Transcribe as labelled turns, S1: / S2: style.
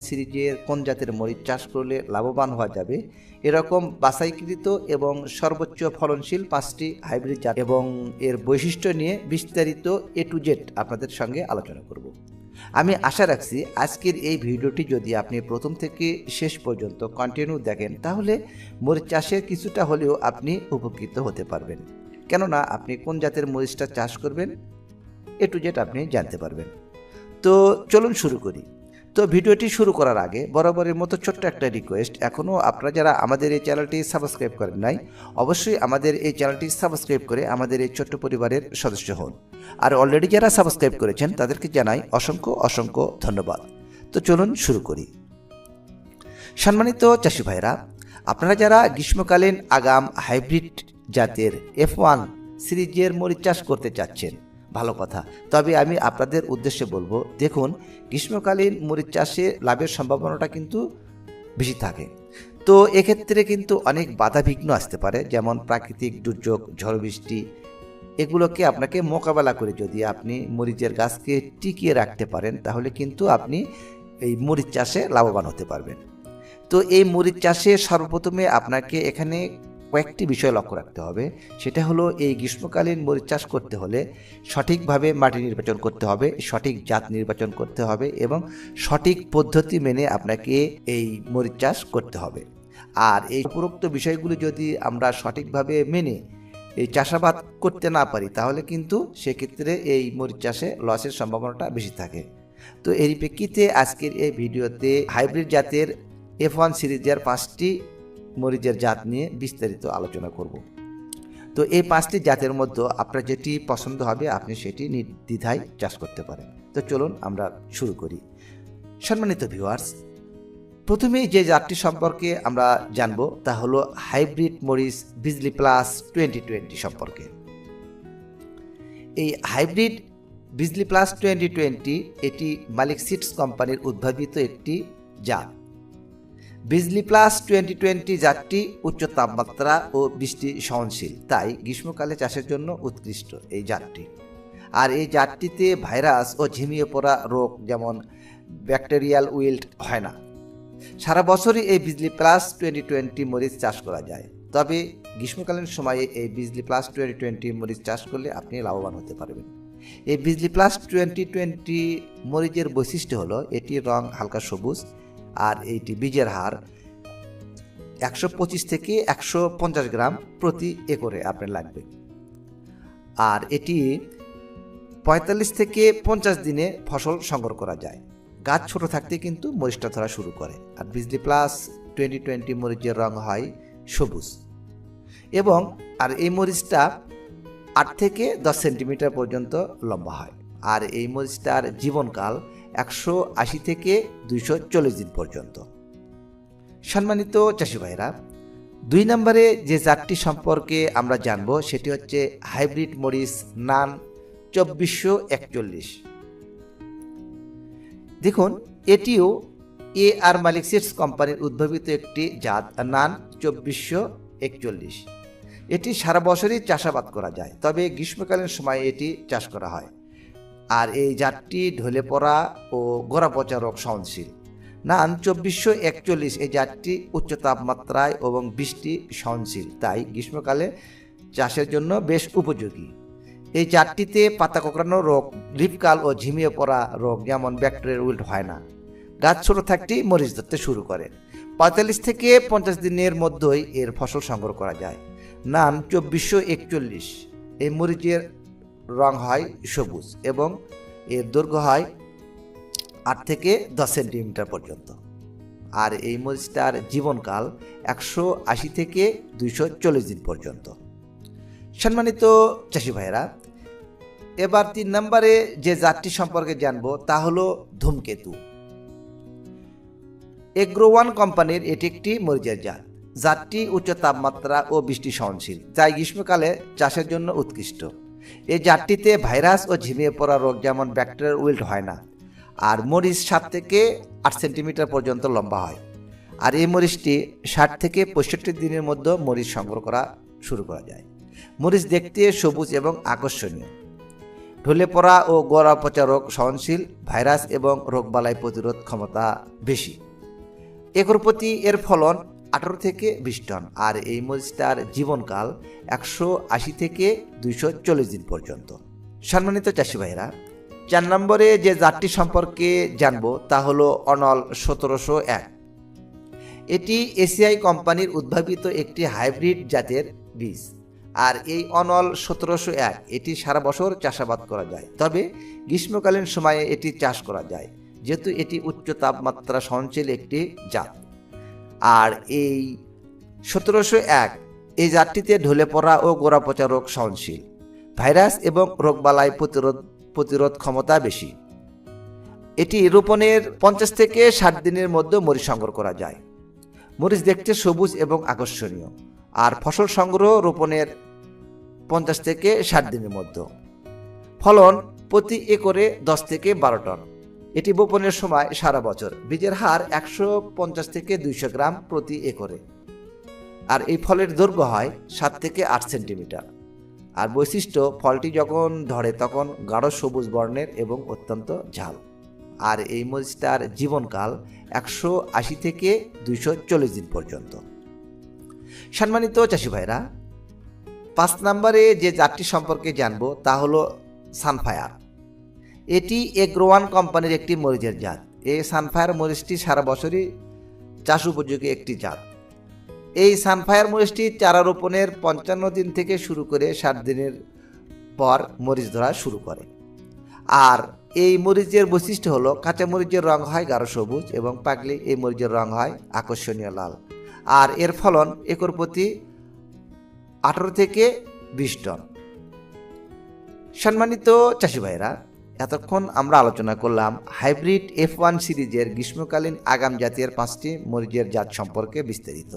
S1: সিরিজের কোন জাতের মরিচ চাষ করলে লাভবান হওয়া যাবে এরকম বাছাইকৃত এবং সর্বোচ্চ ফলনশীল 5টি হাইব্রিড জাত এবং এর বৈশিষ্ট্য নিয়ে বিস্তারিত A to Z আপনাদের সঙ্গে আলোচনা করব। আমি আশা রাখছি আজকের এই ভিডিওটি যদি আপনি প্রথম থেকে শেষ পর্যন্ত কন্টিনিউ দেখেন তাহলে মরিচ চাষের কিছুটা হলেও আপনি উপকৃত হতে পারবেন, কেননা আপনি কোন জাতের মরিচটা চাষ করবেন A to Z আপনি জানতে পারবেন। তো চলুন শুরু করি। তো ভিডিওটি শুরু করার আগে বরাবরের মতো ছোট্ট একটা রিকোয়েস্ট, এখনও আপনারা যারা আমাদের এই চ্যানেলটি সাবস্ক্রাইব করেন নাই অবশ্যই আমাদের এই চ্যানেলটি সাবস্ক্রাইব করে আমাদের এই ছোট্ট পরিবারের সদস্য হন। আর অলরেডি যারা সাবস্ক্রাইব করেছেন তাদেরকে জানাই অসংখ্য ধন্যবাদ। তো চলুন শুরু করি। সম্মানিত চাষি ভাইরা, আপনারা যারা গ্রীষ্মকালীন আগাম হাইব্রিড জাতের F1 সিরিজের মরিচ চাষ করতে চাচ্ছেন, ভালো কথা। তবে আমি আপনাদের উদ্দেশ্যে বলবো, দেখুন গ্রীষ্মকালীন মরিচ চাষে লাভের সম্ভাবনাটা কিন্তু বেশি থাকে। তো এক্ষেত্রে কিন্তু অনেক বাধাবিঘ্ন আসতে পারে, যেমন প্রাকৃতিক দুর্যোগ, ঝড় বৃষ্টি, এগুলোকে আপনাকে মোকাবেলা করে যদি আপনি মরিচের গাছকে টিকিয়ে রাখতে পারেন তাহলে কিন্তু আপনি এই মরিচ চাষে লাভবান হতে পারবেন। তো এই মরিচ চাষে সর্বপ্রথমে আপনাকে এখানে কয়েকটি বিষয় লক্ষ্য রাখতে হবে। সেটা হলো, এই গ্রীষ্মকালীন মরিচ চাষ করতে হলে সঠিকভাবে মাটি নির্বাচন করতে হবে, সঠিক জাত নির্বাচন করতে হবে এবং সঠিক পদ্ধতি মেনে আপনাকে এই মরিচ চাষ করতে হবে। আর এই উপরোক্ত বিষয়গুলি যদি আমরা সঠিকভাবে মেনে এই চাষাবাদ করতে না পারি তাহলে কিন্তু সেক্ষেত্রে এই মরিচ চাষে লসের সম্ভাবনাটা বেশি থাকে। তো এর প্রেক্ষিতে আজকের এই ভিডিওতে হাইব্রিড জাতের F1 সিরিজের 5টি মরিচের জাত নিয়ে বিস্তারিত আলোচনা করব। তো এই 5টি জাতের মধ্যে আপনার যেটি পছন্দ হবে আপনি সেটি নির্দ্বিধায় চাষ করতে পারেন। তো চলুন আমরা শুরু করি। সম্মানিত ভিউয়ার্স, প্রথমেই যে জাতটি সম্পর্কে আমরা জানব তা হলো হাইব্রিড মরিচ বিজলি প্লাস 2020 সম্পর্কে। এই হাইব্রিড বিজলি প্লাস 2020 এটি মালিক সিডস কোম্পানির উদ্ভাবিত একটি জাত। বিজলি প্লাস 2020 জাতটি উচ্চ তাপমাত্রা ও বৃষ্টি সহনশীল, তাই গ্রীষ্মকালে চাষের জন্য উৎকৃষ্ট এই জাতটি। আর এই জাতটিতে ভাইরাস ও ঝিমিয়ে পড়া রোগ যেমন ব্যাকটেরিয়াল উইল্ট হয় না। সারা বছরই এই বিজলি প্লাস 2020 মরিচ চাষ করা যায়, তবে গ্রীষ্মকালীন সময়ে এই বিজলি প্লাস 2020 মরিচ চাষ করলে আপনি লাভবান হতে পারবেন। এই বিজলি প্লাস 2020 মরিচের বৈশিষ্ট্য হলো এটির রং হালকা সবুজ, আর এইটি বীজের হার 125 থেকে 150 গ্রাম প্রতি একরে আপনার লাগবে। আর এটি 45 থেকে 50 দিনে ফসল সংগ্রহ করা যায়। গাছ ছোট থাকতে কিন্তু মরিচটা ধরা শুরু করে। আর বিজলি প্লাস 2020 মরিচের রং হয় সবুজ এবং এই মরিচটা 8 থেকে 10 সেন্টিমিটার পর্যন্ত লম্বা হয়। আর এই মরিচটার জীবনকাল 180 থেকে 240 দিন পর্যন্ত। সম্মানিত চাষি ভাইরা, 2 নম্বরে যে জাতটি সম্পর্কে আমরা জানব সেটি হচ্ছে হাইব্রিড মরিচ নান 2441। দেখুন, এটিও আর মালিক সিডস কোম্পানির উদ্ভাবিত একটি জাত নান 2441। এটি সারা বছরই চাষাবাদ করা যায়, তবে গ্রীষ্মকালীন সময়ে এটি চাষ করা হয়। আর এই জাতটি ঢলে পড়া ও গোড়া পচা রোগ সহনশীল। নান 2441 এই জাতটি উচ্চ তাপমাত্রায় এবং বৃষ্টি সহনশীল, তাই গ্রীষ্মকালে চাষের জন্য বেশ উপযোগী। এই জাতটিতে পাতা কোঁকড়ানো রোগ, লিফকাল ও ঝিমিয়ে পড়া রোগ যেমন ব্যাকটেরিয়াল উইল্ট হয় না। গাছ ছোট থাকতেই মরিচ ধরতে শুরু করে। 45 থেকে 50 দিনের মধ্যেই এর ফসল সংগ্রহ করা যায়। নান 2441 এই মরিচের রং হয় সবুজ এবং এর দৈর্ঘ্য হয় 8 থেকে 10 সেন্টিমিটার পর্যন্ত। আর এই মরিচটার জীবনকাল 180 থেকে 240 দিন পর্যন্ত। সম্মানিত চাষি ভাইরা, এবার 3 নম্বরে যে জাতটি সম্পর্কে জানবো তা হলো ধূমকেতু। এগ্রো-1 কোম্পানির এটি একটি মরিচের জাত। জাতটি উচ্চ তাপমাত্রা ও বৃষ্টি সহনশীল, তাই গ্রীষ্মকালে চাষের জন্য উৎকৃষ্ট। এই জাতটিতে ভাইরাস ও ঝিমিয়ে পড়া রোগ যেমন ব্যাকটেরিয়াল উইল্ট হয় না। আর মরিচ 7 থেকে 8 সেন্টিমিটার পর্যন্ত লম্বা হয়। আর এই মরিচটি 60 থেকে 65 দিনের মধ্যে মরিচ সংগ্রহ করা শুরু করা যায়। মরিচ দেখতে সবুজ এবং আকর্ষণীয়। ঢলে পড়া ও গোড়া পচা রোগ সহনশীল, ভাইরাস এবং রোগবালাই প্রতিরোধ ক্ষমতা বেশি। একর প্রতি এর ফলন 18 থেকে 20 টন। আর এই মরিচটার জীবনকাল 180 থেকে 240 দিন পর্যন্ত। সম্মানিত চাষি ভাইরা, 4 নম্বরে যে জাতটি সম্পর্কে জানবো তা হলো অনল 1701। এটি এসিআই কোম্পানির উদ্ভাবিত একটি হাইব্রিড জাতের বীজ। আর এই অনল 1701 এটি সারা বছর চাষাবাদ করা যায়, তবে গ্রীষ্মকালীন সময়ে এটি চাষ করা যায়, যেহেতু এটি উচ্চ তাপমাত্রা সহনশীল একটি জাত। আর এই 1701 এই জাতটিতে ঢলে পড়া ও গোড়া পচা রোগ সহনশীল, ভাইরাস এবং রোগবালাই প্রতিরোধ ক্ষমতা বেশি। এটি রোপণের 50 থেকে 60 দিনের মধ্যে মরিচ সংগ্রহ করা যায়। মরিচ দেখতে সবুজ এবং আকর্ষণীয়। আর ফসল সংগ্রহ রোপণের 50 থেকে 60 দিনের মধ্যে। ফলন প্রতি একরে 10 থেকে 12 টন। এটি বপনের সময় সারা বছর। বীজের হার 150 থেকে 200 গ্রাম প্রতি একরে। আর এই ফলের দৈর্ঘ্য হয় 7 থেকে 8 সেন্টিমিটার। আর বৈশিষ্ট্য, ফলটি যখন ধরে তখন গাঢ় সবুজ বর্ণের এবং অত্যন্ত ঝাল। আর এই মরিচটার জীবনকাল 180 থেকে 240 দিন পর্যন্ত। সম্মানিত চাষি ভাইরা, 5 নম্বরে যে জাতটি সম্পর্কে জানবো তা হলো সানফায়ার। এটি এগ্রোওয়ান কোম্পানির একটি মরিচের জাত। এই সানফায়ার মরিচটি সারা বছরই চাষ উপযোগী একটি জাত। এই সানফায়ার মরিচটি চারা রোপণের 55 দিন থেকে শুরু করে 60 দিনের পর মরিচ ধরা শুরু করে। আর এই মরিচের বৈশিষ্ট্য হলো কাঁচা মরিচের রং হয় গাঢ় সবুজ এবং পাকলে এই মরিচের রং হয় আকর্ষণীয় লাল। আর এর ফলন একর প্রতি 18 থেকে 20 টন। সম্মানিত চাষি ভাইরা, এতক্ষণ আমরা আলোচনা করলাম হাইব্রিড F1 সিরিজের গ্রীষ্মকালীন আগাম জাতের 5টি মরিচের জাত সম্পর্কে বিস্তারিত।